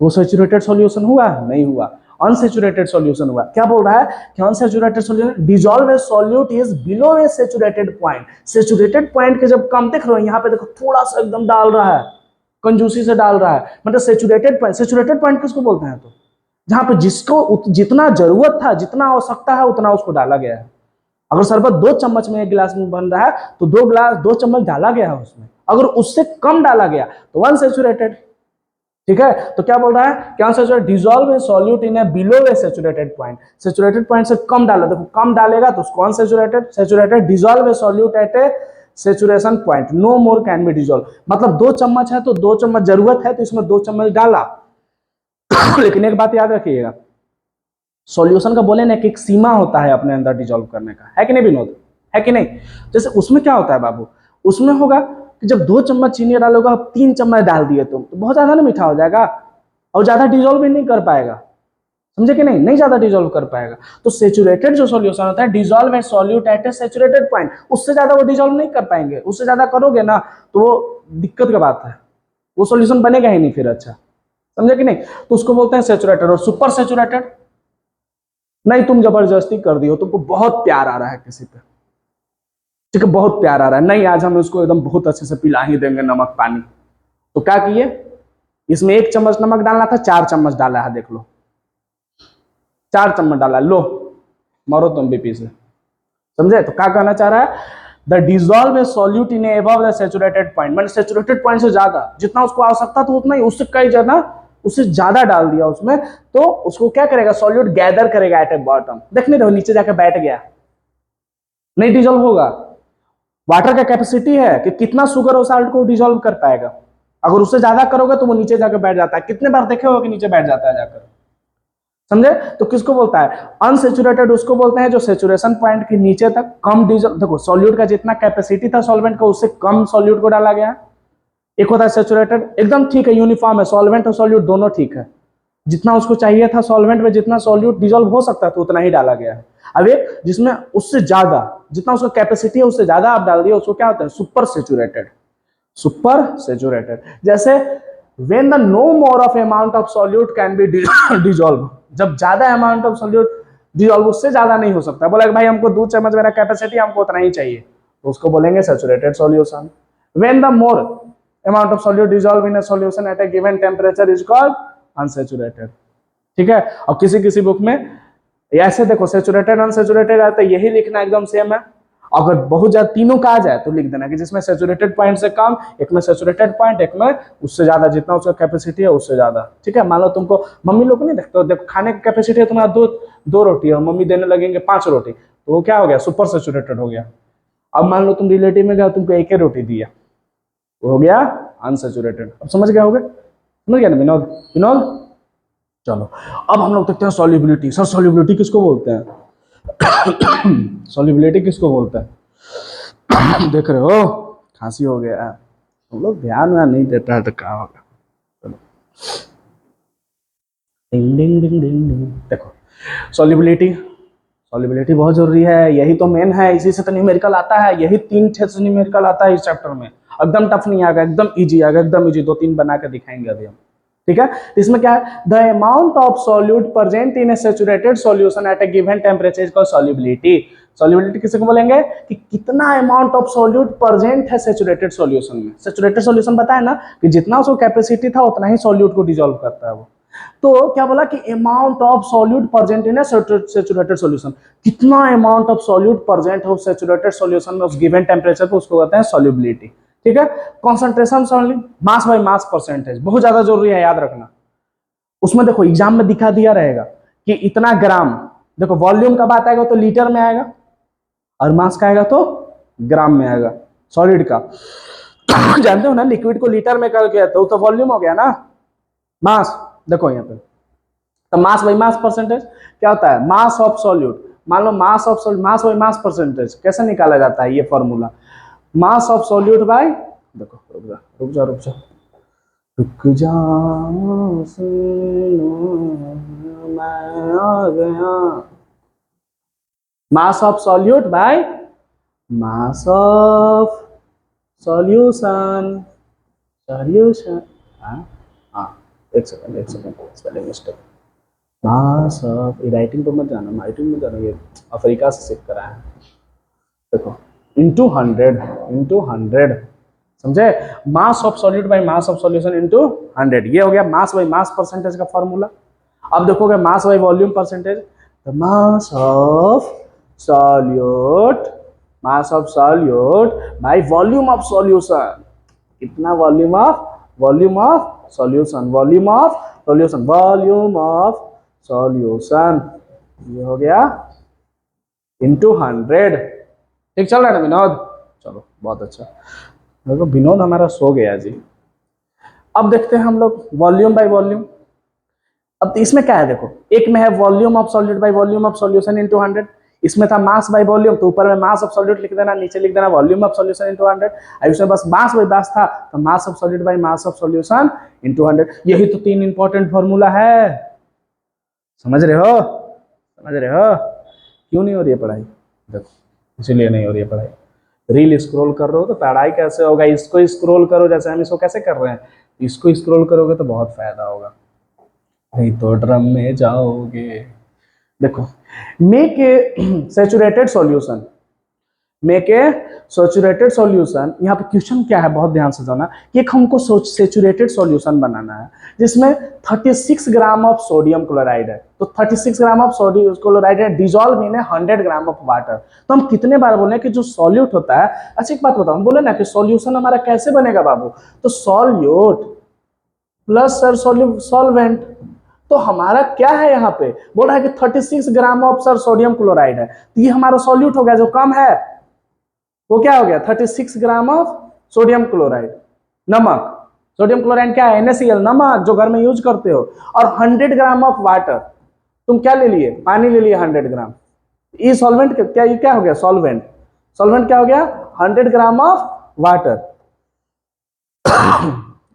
वो सेचुरेटेड सॉल्यूशन हुआ? नहीं हुआ, अनसेचुरेटेड सॉल्यूशन हुआ। क्या बोल रहा है कि unsaturated solution dissolve a solute is below a saturated point. Saturated point के जब कम देख रहे हो, यहाँ पे देखो थोड़ा सा एकदम डाल रहा है, कंजूसी से डाल रहा है, मतलब सेचुरेटेड पॉइंट। सेचुरेटेड पॉइंट किसको बोलते हैं? तो जहां पे जिसको जितना जरूरत था, जितना आवश्यकता है, उतना उसको डाला गया है। अगर शरबत 2 चम्मच में 1 गिलास में बन रहा है, तो 2 चम्मच डाला गया है उसमें, अगर उससे कम डाला गया तो अनसेचुरेटेड। ठीक है, तो क्या बोल रहा है? क्या unsaturated dissolve a solute in a below a saturated point, saturated point से कम डाला, देखो कम डालेगा तो उसको unsaturated. Saturated dissolve a solute at a saturation point, no more can be dissolve, मतलब 2 चम्मच है तो 2 चम्मच जरूरत है तो इसमें 2 चम्मच डाला। लेकिन एक बात याद रखिएगा, सॉल्यूशन का बोले ना कि एक सीमा होता है अपने अंदर डिसॉल्व करने का, है कि नहीं विनोद? है कि नहीं? जैसे उसमें क्या होता है बाबू, उसमें होगा कि जब 2 चम्मच चीनी डालोगा, 3 चम्मच डाल दिए तुम, तो बहुत ज्यादा ना मीठा हो जाएगा, और ज्यादा डिसॉल्व भी नहीं कर पाएगा, समझे कि नहीं? नहीं ज्यादा डिसॉल्व कर पाएगा। तो सेचुरेटेड जो सॉल्यूशन होता है, dissolve and solute at a saturated point, उससे ज्यादा वो डिसॉल्व नहीं कर पाएंगे, उससे ज्यादा करोगे ना तो वो दिक्कत का बात है, वो सॉल्यूशन बनेगा ही नहीं फिर अच्छा, समझे कि नहीं? तो उसको बोलते हैं सेचुरेटेड। और सुपर सेचुरेटेड, नहीं तुम जबरदस्ती कर दियो, तुमको बहुत प्यार आ रहा है किसी पे, ठीक है, बहुत प्यार आ रहा है, नहीं आज हम उसको एकदम बहुत अच्छे से पिला ही देंगे नमक पानी, तो क्या किए, इसमें 1 चम्मच नमक डालना था, 4 चम्मच डाला है, देख लो 4 चम्मच डाला, लो मरो तुम बीपी से, समझे? तो क्या कहना चाह रहा है, the dissolve a solute in above the saturated point, मतलब सेचुरेटेड पॉइंट से ज्यादा, जितना उसको आवश्यकता था उतना ही, उससे कई ज्यादा, उससे ज्यादा डाल दिया उसमें, तो उसको क्या करेगा, सॉल्यूट गैदर करेगा एट ए बॉटम, देखने दो नीचे जाकर बैठ गया, नहीं डिसॉल्व होगा। वाटर का कैपेसिटी है कि कितना शुगर और साल्ट को डिसॉल्व कर पाएगा, अगर उससे ज्यादा करोगे तो वो नीचे जाकर बैठ जाता है, कितने बार देखे हो कि नीचे बैठ जाता है जाकर, समझे? तो किसको बोलता है? अनसेचुरेटेड उसको बोलते हैं जो सेचुरेशन पॉइंट के नीचे तक कम डिसॉल्व, देखो सॉल्यूट का जितना कैपेसिटी था सॉल्वेंट का, उससे कम सॉल्यूट को डाला गया। एक होता है सेचुरेटेड, एकदम ठीक है, यूनिफॉर्म है, सॉल्वेंट और सॉल्यूट दोनों ठीक है, जितना उसको चाहिए था सॉल्वेंट में, जितना सॉल्यूट डिसॉल्व हो सकता है तो उतना ही डाला गया है। अब एक जिसमें उससे ज्यादा, जितना उसका कैपेसिटी है उससे ज्यादा आप डाल दिए, उसको क्या होता है? Super saturated. सुपर सेचुरेटेड, जैसे when the no more of amount of solute can be dissolved, जब ज्यादा अमाउंट ऑफ सॉल्यूट डिसॉल्व, उससे ज्यादा नहीं हो सकता, बोला कि भाई हमको 2 चम्मच मेरा कैपेसिटी, हमको उतना ही चाहिए, तो उसको बोलेंगे saturated solution. when the more amount of solute dissolve in a solution at a given temperature is called unsaturated। ठीक है, और किसी किसी बुक में ऐसे देखो सेचुरेटेड अनसेचुरेटेड आता है, यही लिखना एकदम सेम है, अगर बहुत ज्यादा तीनों का आ जाए तो लिख देना कि जिसमें सेचुरेटेड पॉइंट से कम, एक में सेचुरेटेड पॉइंट, एक में उससे ज्यादा, जितना उसका कैपेसिटी है उससे ज्यादा। ठीक है, मान लो तुमको मम्मी लोग नहीं देखते, देखो खाने की कैपेसिटी है तुम्हारा 2 रोटी और मम्मी देने लगेंगे 5 रोटी, तो वो क्या हो गया? सुपर सेचुरेटेड हो गया। अब मान लो तुम रिलेटिव में गए, तुमको 1 ही रोटी दिया, हो गया अनसेचुरेटेड। अब समझ गया होगे? समझ गया ना विनोद? विनोद चलो अब हम लोग देखते हैं सॉल्युबिलिटी। सर सॉल्युबिलिटी किसको बोलते हैं? सॉल्युबिलिटी किसको बोलते हैं? देख रहे हो खांसी हो गया है, हम लोग ध्यान में नहीं देता है तो क्या होगा। चलो डिंग डिंग डिंग डिंग डिंग, देखो सॉल्युबिलिटी, सॉल्युबिलिटी बहुत जरूरी है, यही तो मेन है, इसी से तो न्यूमेरिकल आता है, यही 3 से न्यूमेरिकल आता है इस चैप्टर में। एकदम टफ नहीं आएगा, एकदम इजी आएगा, एकदम इजी। 2-3 बना के दिखाएंगे अभी हम, ठीक है। तो इसमें क्या है, the amount of solute present in A saturated solution at A given temperature is called solubility. Solubility किसे को बोलेंगे कि कितना अमाउंट ऑफ सॉल्यूट प्रेजेंट है सैचुरेटेड सॉल्यूशन में। सैचुरेटेड सॉल्यूशन पता है ना कि जितना उसको कैपेसिटी था उतना ही सॉल्यूट को डिसॉल्व करता है वो। तो क्या बोला कि amount of solute present in saturated solution, कितना अमाउंट ऑफ सॉल्यूट प्रेजेंट है उस सैचुरेटेड सॉल्यूशन में उस गिवन टेम्परेचर पे, उसको कहते हैं सॉल्युबिलिटी, ठीक है। Concentration only, mass by mass percentage बहुत ज्यादा जरूरी है याद रखना। उसमें देखो एग्जाम में दिखा दिया रहेगा कि इतना ग्राम, देखो वॉल्यूम का बात आएगा तो लीटर में आएगा, और मास का आएगा तो ग्राम में आएगा सॉलिड का। जानते हो ना लिक्विड को लीटर में करके तो वॉल्यूम हो गया ना, मास। देखो यहाँ पे तो मास बाई मास परसेंटेज क्या होता है, मास ऑफ सॉल्यूट। मान लो mass of solute, mass by mass percentage कैसे निकाला जाता है ये formula, mass of solute by, देखो रुक जा रुक जा रुक जा रुक जा, मैं आ गया, मास of solute by mass of solution, solution, हाँ एक second spelling mistake, mass of, writing तो मत जाना, राइटिंग में जाना, ये अफ्रीका से सीख कर आया है। देखो इंटू 100 समझे, mass of solute by mass of solution into 100, ये हो गया मास बाय मास परसेंटेज का फॉर्मूला। अब देखोगे मास बाय वॉल्यूम परसेंटेज, तो mass of solute by volume of solution, कितना volume of solution, volume of solution, ये हो गया इंटू 100। ठीक चल रहा है ना विनोद, चलो बहुत अच्छा। देखो विनोद हमारा सो गया जी। अब देखते हैं हम लोग वॉल्यूम बाय वॉल्यूम। अब इसमें क्या है, देखो एक में है volume of solute by volume of solution into 100, इसमें था मास बाय वॉल्यूम, तो ऊपर में मास ऑफ सॉल्यूट लिख देना, नीचे लिख देना वॉल्यूम ऑफ सॉल्यूशन इंटू 100। अब इसमें बस मास बाय मास था, तो mass of solute by mass of solution into 100। यही तो 3 इंपॉर्टेंट फॉर्मूला है, समझ रहे हो क्यों नहीं हो रही है पढ़ाई, देखो इसीलिए नहीं हो रही है पढ़ाई। रील स्क्रॉल कर रहे हो तो पढ़ाई कैसे होगा, इसको स्क्रॉल करो, जैसे हम इसको कैसे कर रहे हैं, इसको स्क्रॉल करोगे तो बहुत फायदा होगा, नहीं तो ड्रम में जाओगे। देखो मेक ए सैचुरेटेड सॉल्यूशन, यहाँ पे क्वेश्चन क्या है बहुत ध्यान से जाना, कि एक हमको सैचुरेटेड सॉल्यूशन बनाना है जिसमें 36 ग्राम ऑफ सोडियम क्लोराइड है, तो 36 ग्राम ऑफ सोडियम क्लोराइड है dissolve in 100 gram of water. तो हम कितने बार बोले कि जो सॉल्यूट होता है, अच्छा एक बात बताओ, हम बोले ना कि सॉल्यूशन हमारा कैसे बनेगा बाबू, तो सॉल्यूट प्लस सर सॉल्वेंट, तो हमारा क्या है यहाँ पे बोल रहा है कि 36 gram of sir sodium chloride है, तो ये हमारा सॉल्यूट हो गया, जो कम है वो क्या हो गया 36 ग्राम ऑफ सोडियम क्लोराइड, नमक, सोडियम क्लोराइड क्या है NaCl, नमक जो घर में यूज करते हो, और 100 ग्राम ऑफ वाटर, तुम क्या ले लिए, पानी ले लिए 100 ग्राम, ये सॉल्वेंट क्या, ये क्या हो गया सॉल्वेंट क्या हो गया 100 ग्राम ऑफ वाटर।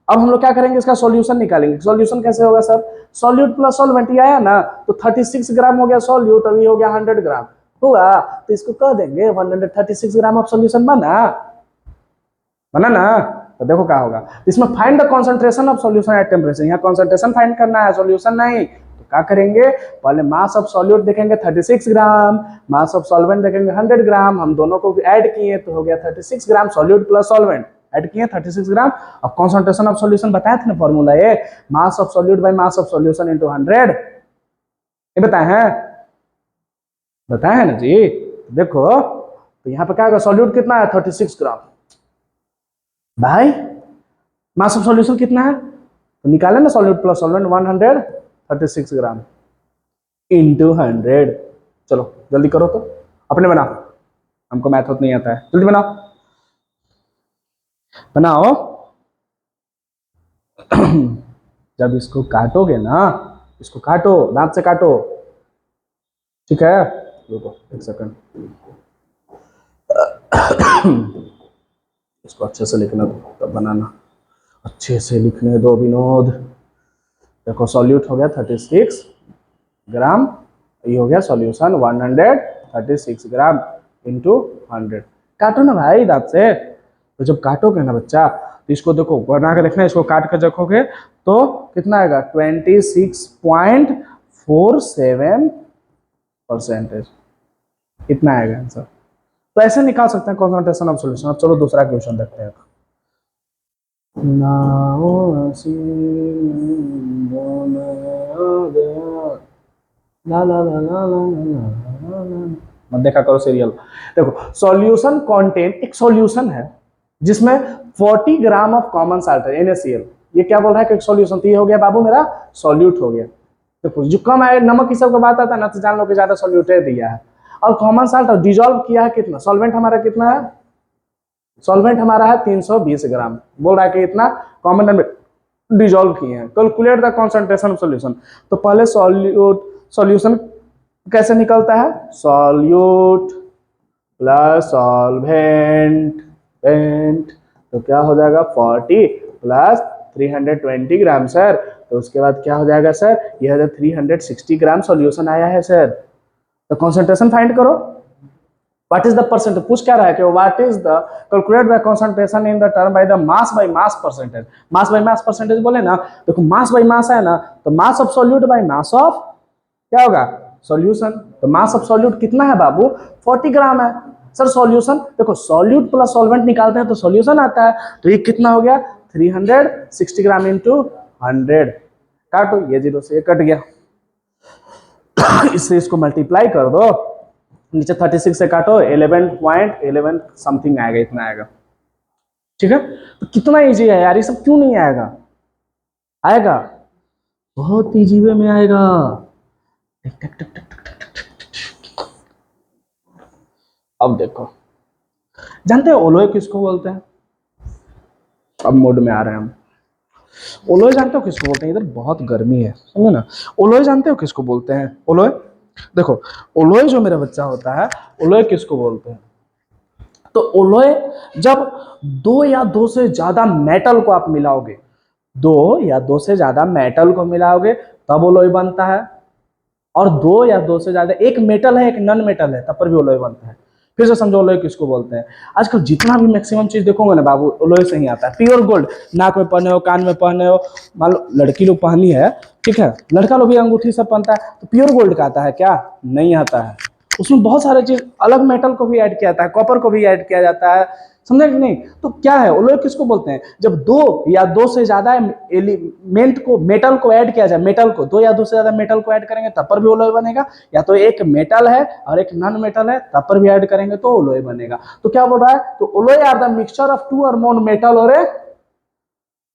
अब हम लोग क्या करेंगे, इसका सॉल्यूशन निकालेंगे। सॉल्यूशन कैसे होगा सर, सॉल्यूट प्लस सॉल्वेंट, ये आया ना, तो 36 ग्राम हो गया सॉल्यूट, अभी हो गया 100 ग्राम हुआ, तो इसको कह देंगे 136 ग्राम ऑफ सॉल्यूशन बना ना। तो देखो क्या होगा, इसमें find the concentration of solution at temperature, यहाँ कंसंट्रेशन फाइंड करना है, सॉल्यूशन नहीं। तो क्या करेंगे, पहले मास ऑफ सॉल्यूट देखेंगे 36 ग्राम, मास ऑफ सॉल्वेंट देखेंगे 100 ग्राम, हम दोनों को ऐड किए तो हो गया 36 ग्राम सॉल्यूट प्लस सॉल्वेंट, ऐड किए 36 ग्राम। अब कंसंट्रेशन ऑफ सॉल्यूशन बताए थे ना फॉर्मूला, ये मास of solute by mass of solution into 100, ये बताए हैं ना जी। देखो तो यहाँ पे क्या होगा, सॉल्यूट कितना है 36 ग्राम भाई, मास ऑफ सॉल्यूशन कितना है, तो निकाले ना solute plus solvent 136 gram into 100। चलो जल्दी करो, तो अपने बनाओ, हमको मैथ नहीं आता है, जल्दी बनाओ। जब इसको काटोगे ना, इसको काटो, दांत से काटो, ठीक है, रुको एक सेकंड, इसको अच्छे से लिखना दो तब बनाना, अच्छे से लिखने दो विनोद। देखो सॉल्यूट हो गया 36 ग्राम, ये हो गया सॉल्यूशन 136 ग्राम इंटू 100। काटो ना भाई दांत से। तो जब काटोगे ना बच्चा तो इसको देखो बना के देखना, इसको काट कर देखोगे तो कितना आएगा 26.47%। इतना आएगा आंसर। तो ऐसे निकाल सकते हैं कॉन्सेंट्रेशन ऑफ सॉल्यूशन। अब चलो दूसरा क्वेश्चन देखते हैं। ला ला ला ला ला ला मत देखा करो सीरियल। देखो सॉल्यूशन कंटेन, एक सॉल्यूशन है जिसमें 40 ग्राम ऑफ कॉमन साल्ट है NaCl। ये क्या बोल रहा है कि एक सॉल्यूशन, तो ये हो गया बाबू मेरा सॉल्यूट हो गया। देखो जो कम है नमक की सबको बात आता है ना, तो जान लो कि ज्यादा सॉल्यूट दिया है। और कॉमन साल्ट डिजोल्व किया है कितना, सॉल्वेंट हमारा कितना है, सॉल्वेंट हमारा है 320 ग्राम। बोल रहा है कि इतना कॉमन डिजोल्व किए हैं। Calculate the concentration of solution. तो पहले सॉल्यूशन कैसे निकलता है, सॉल्यूट प्लस सॉल्वेंट पेंट, तो क्या हो जाएगा 40 प्लस 320 ग्राम सर। तो उसके बाद क्या हो जाएगा सर, यह 360 ग्राम सॉल्यूशन आया है सर। तो कॉन्सेंट्रेशन फाइंड करो। व्हाट इज द परसेंट, पूछ क्या रहा है कि what is the calculate the concentration in the term by the mass by mass percentage. Mass by mass percentage बोले ना, देखो मास बाय मास है ना, तो mass of solute by mass of क्या होगा सॉल्यूशन। तो मास ऑफ सॉल्यूट कितना है बाबू 40 ग्राम है सर। सॉल्यूशन देखो सॉल्यूट प्लस सॉल्वेंट निकालते हैं तो सॉल्यूशन आता है। तो ये कितना हो गया 360 ग्राम इंटू 100। काटो, ये 0 से ये कट गया। इससे इसको मल्टीप्लाई कर दो, नीचे 36 से काटो 11.11 समथिंग आएगा, इतना आएगा। ठीक है, तो कितना इजी है यार, ये सब क्यों नहीं आएगा, आएगा बहुत इजी वे में आएगा। अब देखो, जानते हो ओलोय किसको बोलते हैं, अब मोड में आ रहे हैं हम। ओलोय जानते हो किसको बोलते हैं, इधर बहुत गर्मी है समझो ना। ओलोय जानते हो किसको बोलते हैं, ओलोय देखो, ओलोय जो मेरा बच्चा होता है, ओलोय किसको बोलते हैं, तो ओलोय जब 2 या 2 से ज्यादा मेटल को आप मिलाओगे, 2 या 2 से ज्यादा मेटल को मिलाओगे तब ओलोय बनता है। और 2 या 2 से ज्यादा, एक मेटल है एक नॉन मेटल है तब पर भी ओलोय बनता है। फिर से समझो ओलोय किसको बोलते हैं। आजकल जितना भी मैक्सिमम चीज देखोगे ना बाबू, ओलोय से ही आता है। प्योर गोल्ड नाक में पहने हो, कान में पहने हो, मान लो लड़की लोग पहनी है, ठीक है, लड़का लोग भी अंगूठी सब पहनता है, तो प्योर गोल्ड का आता है क्या, नहीं आता है। उसमें बहुत सारे चीज अलग मेटल को भी ऐड किया जाता है, कॉपर को भी ऐड किया जाता है, समझे कि नहीं। तो क्या है ओलोय किसको बोलते हैं, जब 2 या 2 से ज्यादा एलिमेंट को, मेटल को ऐड किया जाए, मेटल को 2 या 2 से ज्यादा मेटल को ऐड करेंगे तब पर भी ओलोय बनेगा, या तो एक मेटल है और एक नॉन मेटल है तब पर भी ऐड करेंगे तो ओलोय बनेगा। तो क्या बोल रहा है, तो ओलोय आर द मिक्सचर ऑफ 2 और मोर मेटल और ए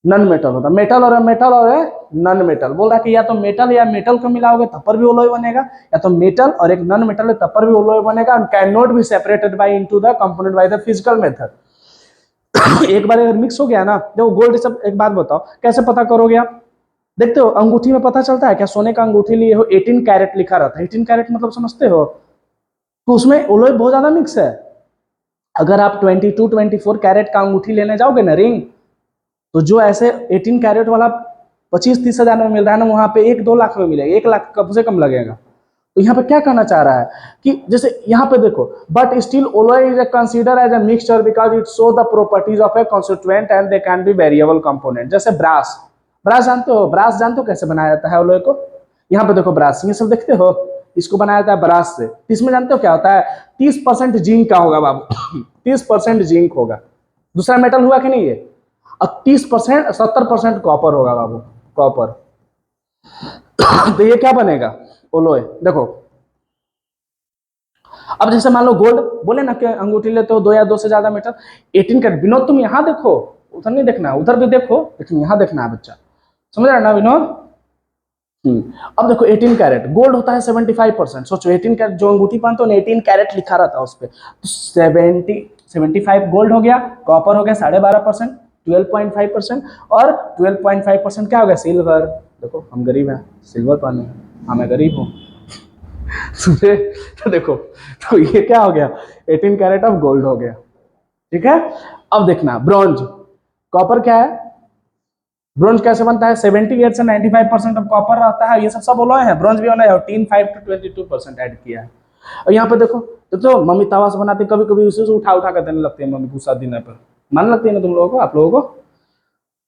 नॉन मेटल होता है, मेटल और मेटल और नॉन मेटल। बोल रहा है कि या तो मेटल या मेटल को मिलाओगे तब पर भी ओलोय बनेगा, या तो मेटल और एक नॉन मेटल है तब पर भी ओलोय बनेगा। And can not be separated by into the component by the physical method. एक बार अगर मिक्स हो गया ना, देखो गोल्ड सब, एक बात बताओ कैसे पता करोगे आप, देखते हो अंगूठी में पता चलता है क्या, सोने का अंगूठी लिए हो 18 कैरेट लिखा रहता है, 18 कैरेट मतलब समझते हो, तो उसमें ओलोय बहुत ज्यादा मिक्स है। अगर आप 22 24 कैरेट का अंगूठी लेने जाओगे ना रिंग, तो जो ऐसे 18 कैरेट वाला 25-30 हजार में मिल रहा है ना, वहां पे 1-2 लाख में मिलेगा, 1 लाख कम से कम लगेगा। तो यहाँ पे क्या कहना चाह रहा है कि जैसे यहाँ पे देखो, but still alloy is consider as a mixture because it show the properties of a constituent and they can be variable component. जैसे ब्रास, ब्रास जानते हो, ब्रास जानते हो कैसे बनाया जाता है ओलोय को, यहाँ पे देखो ब्रास, ये सब देखते हो, इसको बनाया जाता है ब्रास से। इसमें जानते हो क्या होता है, 30% जिंक का होगा बाबू 30% जिंक होगा, दूसरा मेटल हुआ कि नहीं ये, अब 30% 70% कॉपर होगा बाबू, कॉपर। तो ये क्या बनेगा ओलोय, देखो अब जैसे मान लो गोल्ड बोले ना कि अंगूठी लेते हो 2 या 2 से ज्यादा मेटल, 18 कैरेट। विनोद तुम यहां देखो, उधर नहीं देखना है, उधर भी देखो लेकिन यहां देखना है बच्चा, समझ रहा है ना विनोद। अब देखो 18 कैरेट गोल्ड होता है 75%, सोचो 18 कैरेट जो अंगूठी पहनते हो ना 18 कैरेट लिखा रहता है उस पर, तो 75 गोल्ड हो गया, कॉपर हो गया 12.5% 12.5%, और 12.5% क्या हो गया सिल्वर। देखो हम गरीब हैं, सिल्वर पहने, हाँ मैं गरीब हूँ तो देखो, तो ये क्या हो गया 18 कैरेट ऑफ गोल्ड हो गया, ठीक है। अब देखना ब्रॉन्ज, कॉपर क्या है ब्रोंज कैसे बनता है? 78 से 95% ऑफ कॉपर रहता है, ये सब अलॉय है, ब्रोंज भी अलॉय है, और टीन 5 to 22% ऐड किया है। और यहाँ पे देखो तो मम्मी तवा से बनाती, कभी कभी उसी से उठा उठा कर देने लगती है मम्मी गुस्सा देने पर। मान लगती है ना तुम लोगों को, आप लोगों को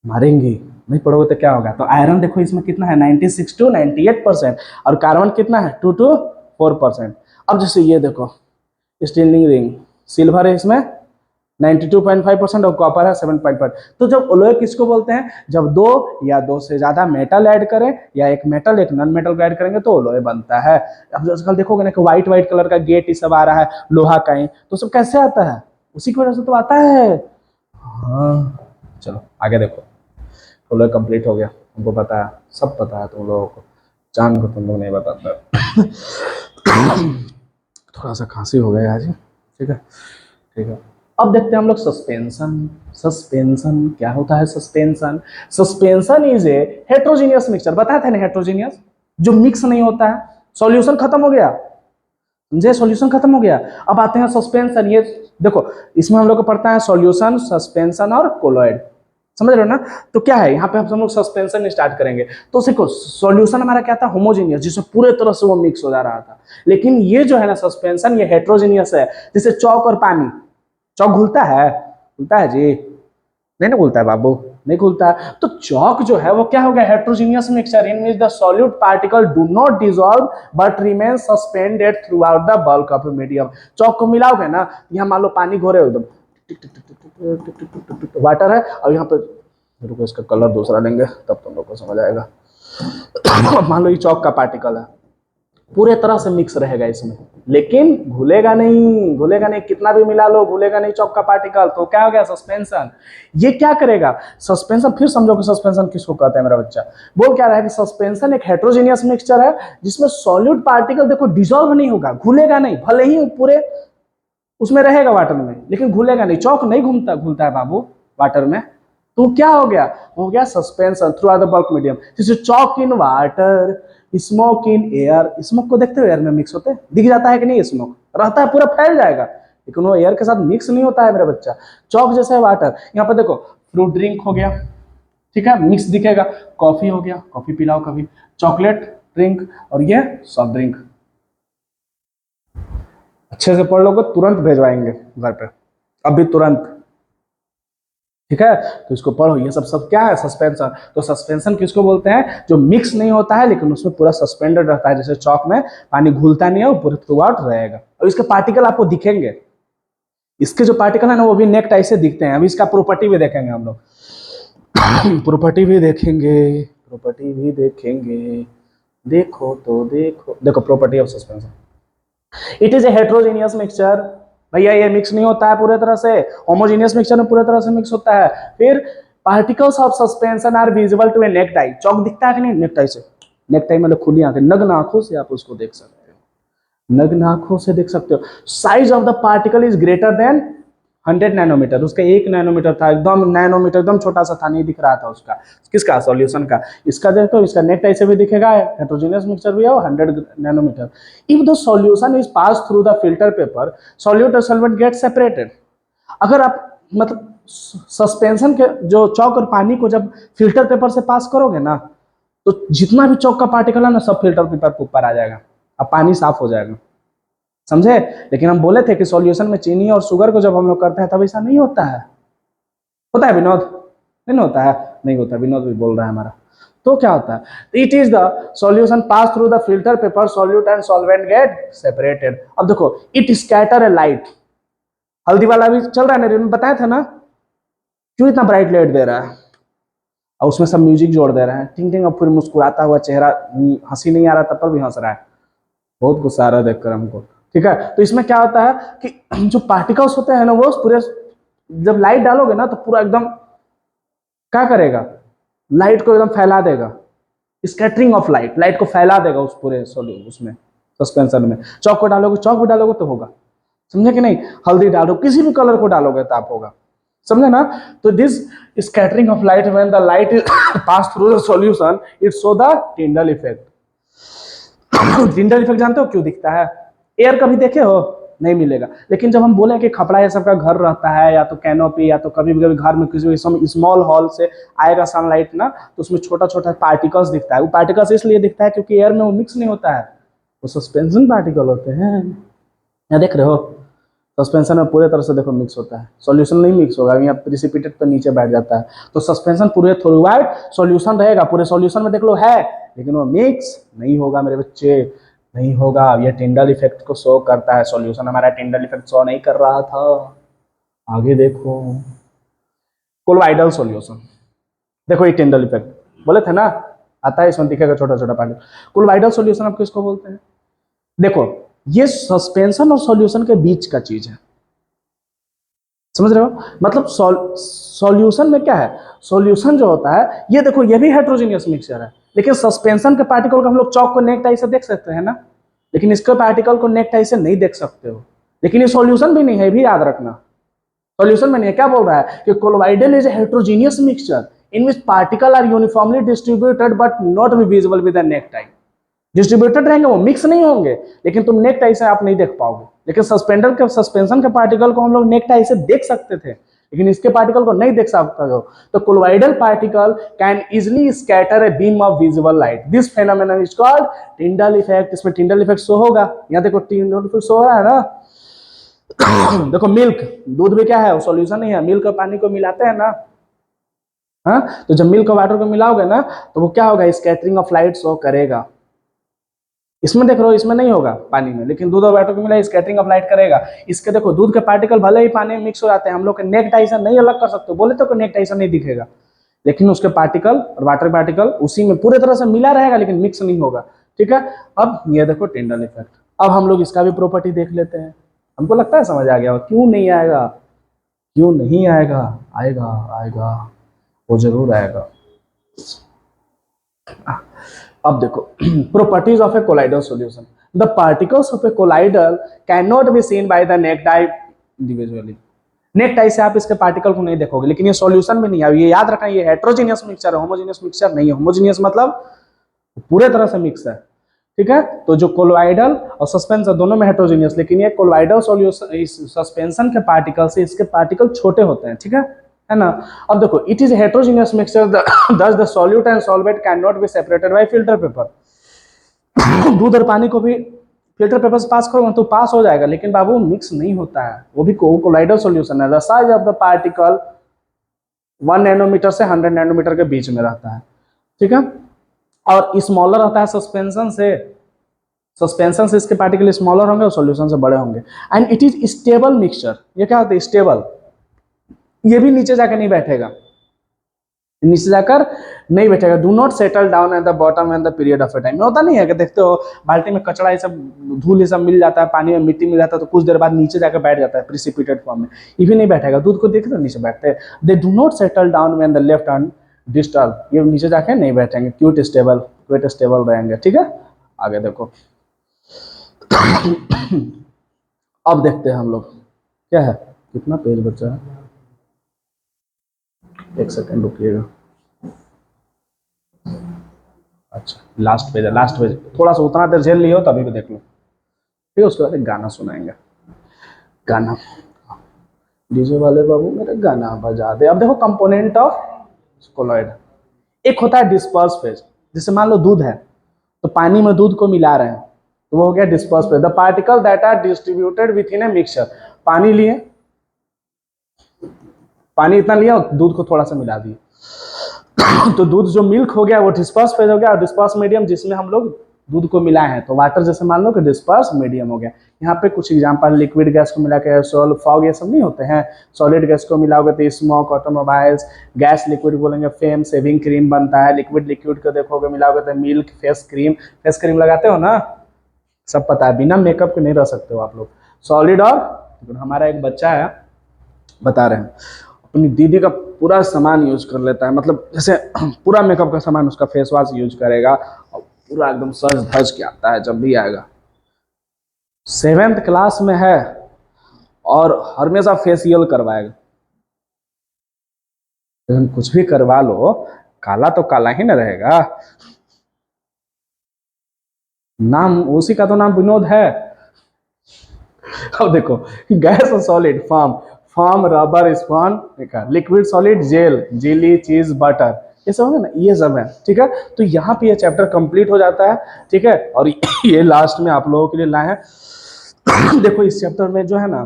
मारेंगी, नहीं पढ़ोगे तो क्या होगा। तो आयरन देखो इसमें कितना है, 96 to 98%, और कार्बन कितना है, 2 to 4%। अब जैसे ये देखो स्टीलिंग रिंग, सिल्वर है इसमें 92.5% और कॉपर है 7.5। तो जब एलॉय किसको बोलते हैं? जब दो या दो से ज्यादा मेटल ऐड करें, या एक मेटल एक नॉन मेटल को ऐड करेंगे तो एलॉय बनता है। अब आजकल देखोगे ना कि व्हाइट व्हाइट कलर का गेट ये सब आ रहा है, लोहा का ही, तो सब कैसे आता है? उसी की वजह से तो आता है। हाँ चलो आगे देखो, एलॉय कंप्लीट हो गया, हमको पता है, सब पता है तुम लोगों को, जान को तुम लोग नहीं बताता। थोड़ा सा खांसी हो गया आज, ठीक है ठीक है। अब देखते हैं हम लोग सस्पेंशन। सस्पेंशन क्या होता है? Suspension, suspension is a heterogeneous mixture, बताया था ना हेट्रोजीनियस, जो मिक्स नहीं होता है। सॉल्यूशन खत्म हो गया, समझे, सॉल्यूशन खत्म हो गया। अब आते हैं सस्पेंशन। ये देखो इसमें हम लोग को पढ़ता है सॉल्यूशन, सस्पेंशन और कोलॉइड, समझ रहे हो ना। तो क्या है यहाँ पे हम लोग सस्पेंशन स्टार्ट करेंगे। तो देखो सॉल्यूशन हमारा क्या था, होमोजीनियस, जिसमें पूरे तरह से वो मिक्स हो जा रहा था। लेकिन ये जो है ना सस्पेंशन, ये हेट्रोजीनियस है, जैसे चौक और पानी। चौक घुलता है? घुलता है जी? नहीं ना घुलता है बाबू, नहीं घुलता है। तो चौक जो है वो क्या हो गया, heterogeneous mixture in which the solute particle do not dissolve but remain suspended throughout the bulk of medium. Chalk को मिलाओगे ना, यहाँ मान लो पानी घोरे हो एकदम, वाटर है, और यहाँ पे रुको इसका कलर दूसरा लेंगे तब तुम लोग को समझ आएगा। मान लो ये चौक का पार्टिकल है, पूरे तरह से मिक्स रहेगा इसमें, लेकिन घुलेगा नहीं, घुलेगा नहीं, कितना भी मिला लो घुलेगा नहीं चौक का पार्टिकल। तो क्या हो गया, सस्पेंशन। ये क्या करेगा सस्पेंशन, फिर समझो कि सस्पेंशन किसको कहता है मेरा बच्चा। बोल क्या रहा है कि सस्पेंशन एक हेट्रोजीनियस मिक्सचर है जिसमें सॉल्यूट पार्टिकल देखो डिसॉल्व नहीं होगा, घुलेगा नहीं, भले ही पूरे उसमें रहेगा वाटर में, लेकिन घुलेगा नहीं। चौक नहीं घूमता घुलता है बाबू वाटर में। तो क्या हो गया suspension throughout the bulk medium. जैसे chalk in water, smoke in air. Smoke को देखते हो एयर में मिक्स होते, दिख जाता है कि नहीं? स्मोक रहता है, पूरा फैल जाएगा, लेकिन वो एयर के साथ मिक्स नहीं होता है मेरा बच्चा। चौक जैसे वाटर, यहाँ पे देखो फ्रूट ड्रिंक हो गया, ठीक है, मिक्स दिखेगा। कॉफी हो गया, कॉफी पिलाओ कभी, चॉकलेट ड्रिंक, और ये सॉफ्ट ड्रिंक। अच्छे से पढ़ लोगे तुरंत भेजवाएंगे घर पे, अभी तुरंत, ठीक है। तो इसको पढ़ो, ये सब क्या है, सस्पेंशन। तो सस्पेंशन किसको बोलते हैं, जो मिक्स नहीं होता है लेकिन उसमें पूरा सस्पेंडेड रहता है। जैसे चौक में पानी घुलता नहीं है, वो पूरे थ्रू आउट रहेगा, और इसके पार्टिकल आपको दिखेंगे। इसके जो पार्टिकल है ना वो भी नेक टाइप से दिखते हैं। अभी इसका प्रॉपर्टी भी देखेंगे हम लोग, प्रॉपर्टी भी देखेंगे, प्रॉपर्टी भी देखेंगे। देखो तो देखो, देखो property of suspension, it is a heterogeneous mixture. भैया ये मिक्स नहीं होता है पूरे तरह से, होमोजीनियस मिक्सचर में पूरे तरह से मिक्स होता है। फिर particles of suspension are visible to a naked eye. Chalk दिखता है कि नहीं नेक्ड आई से? नेक्ड आई मतलब खुली आंखें, नग्न आंखों से आप उसको देख सकते हो, नग्न आंखों से देख सकते हो। Size of the particle is greater than 100 nanometre. उसका 1 नैनोमीटर था, एकदम नैनोमीटर, एकदम छोटा सा था, नहीं दिख रहा था उसका। किसका, सॉल्यूशन का। इसका देखो, इसका नेक्ट ऐसे भी दिखेगा, हेट्रोजीनियस मिक्सचर भी है, 100 nanometre. If the solution is pass through the filter paper, solute और सॉल्वेंट गेट सेपरेटेड। अगर आप मतलब सस्पेंशन के जो चौक और पानी को जब फिल्टर पेपर से पास करोगे ना, तो जितना भी चौक का पार्टिकल है ना सब फिल्टर पेपर के ऊपर आ जाएगा, अब पानी साफ हो जाएगा, समझे। लेकिन हम बोले थे कि सॉल्यूशन में चीनी और शुगर को जब हम लोग करते हैं तब ऐसा नहीं होता है। होता है विनोद? नहीं होता है, नहीं होता, विनोद भी बोल रहा है हमारा। तो क्या होता है, it is the solution pass through the filter paper, solute and solvent get separated. अब देखो इट स्कैटर ए लाइट, हल्दी वाला भी चल रहा है ना, बताया था ना, क्यों इतना ब्राइट लाइट दे रहा है, और उसमें सब म्यूजिक जोड़ दे रहा है, टिंग टिंग, और फिर मुस्कुराता हुआ चेहरा, हंसी नहीं आ रहा तब पर भी हंस रहा है, बहुत गुस्सा आ रहा है देखकर हमको, ठीक है। तो इसमें क्या होता है कि जो पार्टिकल्स होते हैं ना वो पूरे, जब लाइट डालोगे ना तो पूरा एकदम क्या करेगा, लाइट को एकदम फैला देगा, स्कैटरिंग ऑफ लाइट, लाइट को फैला देगा उस पूरे उसमें सस्पेंशन में। चौक को डालोगे, चौक भी डालोगे तो होगा, समझे कि नहीं। हल्दी डालो, किसी भी कलर को डालोगे तो आप होगा, समझे ना। तो this scattering of light when the light is pass through the solution it show the Tyndall effect. Tyndall effect जानते हो क्यों दिखता है? एयर कभी देखे हो? नहीं मिलेगा। लेकिन जब हम बोले कि खपड़ा ये सबका घर रहता है या तो कैनोपी या तो कभी कभी घर में किसी स्मॉल हॉल से आएगा सनलाइट ना, तो उसमें छोटा छोटा पार्टिकल्स दिखता है। वो पार्टिकल्स इसलिए दिखता है क्योंकि एयर में वो मिक्स नहीं होता है, वो सस्पेंशन पार्टिकल होते हैं। यहाँ देख रहे हो, सस्पेंशन में पूरे तरह से देखो मिक्स होता है, सॉल्यूशन नहीं मिक्स होगा, यहाँ प्रिसिपिटेट पर नीचे बैठ जाता है। तो सस्पेंशन पूरे थ्रूआउट सॉल्यूशन रहेगा, पूरे सॉल्यूशन में देख लो है, लेकिन वो मिक्स नहीं होगा मेरे बच्चे, नहीं होगा। ये टिंडल इफेक्ट को शो करता है, सॉल्यूशन हमारा टिंडल इफेक्ट शो नहीं कर रहा था। आगे देखो, कोलोइडल सॉल्यूशन, देखो ये टिंडल इफेक्ट बोले थे ना, आता है इसमें दिखेगा छोटा छोटा पार्टिकल। कोलोइडल सॉल्यूशन आप किसको बोलते हैं? देखो ये सस्पेंशन और सॉल्यूशन के बीच का चीज है, समझ रहे हो? मतलब सॉल्यूशन में क्या है, सॉल्यूशन जो होता है, ये देखो ये भी हेट्रोजीनियस मिक्सचर है, लेकिन सस्पेंशन के पार्टिकल को हम लोग चौक को नेक टाई से देख सकते हैं ना, लेकिन इसके पार्टिकल को नेक टाई से नहीं देख सकते हो। लेकिन ये सॉल्यूशन भी नहीं है, भी याद रखना, सॉल्यूशन में नहीं है। क्या बोल रहा है कि colloidal is a heterogeneous mixture in which particle are uniformly distributed but not be visible with the naked eye. Distributed रहेंगे, वो मिक्स नहीं होंगे, लेकिन तुम नेक टाई से आप नहीं देख पाओगे। लेकिन सस्पेंशन के पार्टिकल को हम लोग नेक टाई से देख सकते थे, लेकिन इसके पार्टिकल को नहीं देख सकते हो। तो colloidal particle can easily scatter a beam of visible light, this phenomenon is called Tyndall effect. इसमें टिंडल इफेक्ट शो होगा, यहाँ देखो टिंडल इफेक्ट शो हो रहा है ना। देखो मिल्क, दूध भी क्या है, वो सॉल्यूशन नहीं है, मिल्क और पानी को मिलाते हैं ना, हाँ, तो जब मिल्क और वाटर को मिलाओगे ना, तो वो क्या होगा, स्कैटरिंग ऑफ लाइट शो करेगा। इसमें देख रहे हो, इसमें नहीं होगा पानी में, लेकिन दूध और वाटर को मिला स्कैटरिंग ऑफ लाइट करेगा। इसके देखो दूध के पार्टिकल भले ही पानी में मिक्स हो जाते हैं, हम लोग के नेक टाई से नहीं अलग कर सकते, बोले तो नेक टाई से नहीं दिखेगा, लेकिन उसके पार्टिकल और वाटर पार्टिकल उसी में पूरे तरह से मिला रहेगा, लेकिन मिक्स नहीं होगा। ठीक है, अब ये देखो टिंडल इफेक्ट। अब हम लोग इसका भी प्रॉपर्टी देख लेते हैं। हमको लगता है समझ आ गया, क्यों नहीं आएगा, क्यों नहीं आएगा, आएगा आएगा, वो जरूर आएगा। अब देखो, properties of A colloidal solution. The particles of A colloidal can not be seen by the naked tie individually. Neck tie से आप इसके पार्टिकल को नहीं देखोगे, लेकिन ये सॉल्यूशन भी नहीं है, ये याद रखना, ये हेट्रोजीनियस मिक्सचर है, होमोजीनियस मिक्सचर नहीं है। होमोजीनियस मतलब पूरे तरह से मिक्स है। ठीक है, तो जो कोलोइडल और सस्पेंशन दोनों में हेट्रोजीनियस, लेकिन ये कोलोइडल सॉल्यूशन सस्पेंशन के पार्टिकल से इसके पार्टिकल छोटे होते हैं। ठीक है ना। अब देखो, इट इज हेट्रोजीनियस मिक्सचर, दस the solute and solvate can not be separated by filter paper. दूध और पानी को भी फिल्टर पेपर से पास करोगे तो पास हो जाएगा, लेकिन बाबू मिक्स नहीं होता है, वो भी कोलाइडल सॉल्यूशन है। The size of the particle 1 nanometre से 100 नैनोमीटर के बीच में रहता है। ठीक है, और स्मॉलर रहता है सस्पेंशन से, सस्पेंशन से इसके पार्टिकल स्मॉलर होंगे और सॉल्यूशन से बड़े होंगे। And it is stable mixture. ये क्या होता है, स्टेबल, ये भी नीचे जाकर नहीं बैठेगा, नीचे जाकर नहीं बैठेगा। Do not settle down at the bottom and the period of A time. होता नहीं है कि देखते हो बाल्टी में कचड़ा ये सब धूल ये सब मिल जाता है, पानी में मिट्टी मिल जाता है, तो कुछ देर बाद नीचे जाकर बैठ जाता है प्रिसिपिटेट फॉर्म में, ये भी नहीं बैठेगा। दूध को देखते हो नीचे बैठते हैं। दे do not settle down when the left hand distal, ये नीचे जाके नहीं बैठेंगे, क्यूट स्टेबल रहेंगे। ठीक है, आगे देखो। अब देखते हैं हम लोग क्या है, कितना पेज बचा है, एक सेकेंड रुकिएगा। अच्छा, लास्ट पेज है, लास्ट पेज, थोड़ा सा उतना देर झेल लियो तभी भी देख लो। ठीक है, उसके बाद एक गाना सुनाएंगे। गाना, डीजे वाले बाबू मेरे गाना बजा दे। अब देखो कंपोनेंट ऑफ कोलॉइड, एक होता है डिस्पर्स फेज, जैसे मान लो दूध है, तो पानी में दूध को मिला रहे हैं, तो वो हो गया disperse phase. The particle that are distributed within a mixture, पानी लिए, पानी इतना लिया और दूध को थोड़ा सा मिला दिए, तो दूध जो मिल्क हो गया वो डिस्पर्स फेज हो गया। और डिस्पर्स मीडियम जिसमें हम लोग दूध को मिलाए हैं, तो वाटर जैसे मान लो कि डिस्पर्स मीडियम हो गया। यहाँ पे कुछ एग्जांपल, लिक्विड गैस को मिला के एयरसोल, फॉग, ये सब नहीं होते हैं। सॉलिड गैस को मिलाओगे तो स्मोक, ऑटोमोबाइल्स, गैस लिक्विड बोलेंगे फेम, शेविंग क्रीम बनता है। लिक्विड को देखोगे मिलाओगे तो मिल्क, फेस क्रीम लगाते हो ना, सब पता है, बिना मेकअप के नहीं रह सकते हो आप लोग। सॉलिड, और हमारा एक बच्चा है, बता रहे हैं, अपनी दीदी का पूरा सामान यूज कर लेता है, मतलब जैसे पूरा मेकअप का सामान, उसका फेस वॉश यूज करेगा और पूरा एकदम सज धज के आता है जब भी आएगा। 7th क्लास में है और हमेशा फेशियल करवाएगा, लेकिन कुछ भी करवा लो काला तो काला ही ना रहेगा। नाम उसी का तो नाम विनोद है। अब देखो, गैस और solid foam, foam rubber sponge, liquid solid gel, jelly cheese butter, ये सब है ना, ये सब है। ठीक है, तो यहाँ पे ये चैप्टर कंप्लीट हो जाता है। ठीक है, और ये लास्ट में आप लोगों के लिए लाए हैं। देखो इस चैप्टर में जो है ना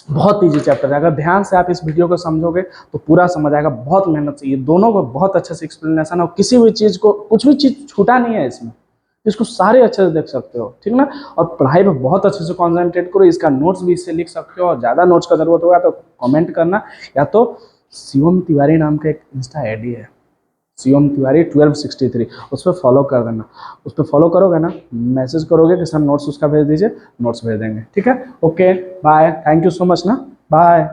बहुत इजी चैप्टर है, अगर ध्यान से आप इस वीडियो को समझोगे तो पूरा समझ आएगा। बहुत मेहनत चाहिए, दोनों को बहुत अच्छे से एक्सप्लेनेशन, और किसी भी चीज को कुछ भी चीज छूटा नहीं है इसमें, इसको सारे अच्छे से देख सकते हो। ठीक ना, और पढ़ाई पे बहुत अच्छे से कॉन्सेंट्रेट करो, इसका नोट्स भी इससे लिख सकते हो, और ज़्यादा नोट्स का जरूरत होगा तो कमेंट करना, या तो शिवम तिवारी नाम का एक इंस्टा आईडी है, शिवम तिवारी 1263, उस पर फॉलो कर देना। उस पर फॉलो करोगे ना, मैसेज करोगे कि सर नोट्स उसका भेज दीजिए, नोट्स भेज देंगे। ठीक है, okay bye, thank you so much ना, बाय।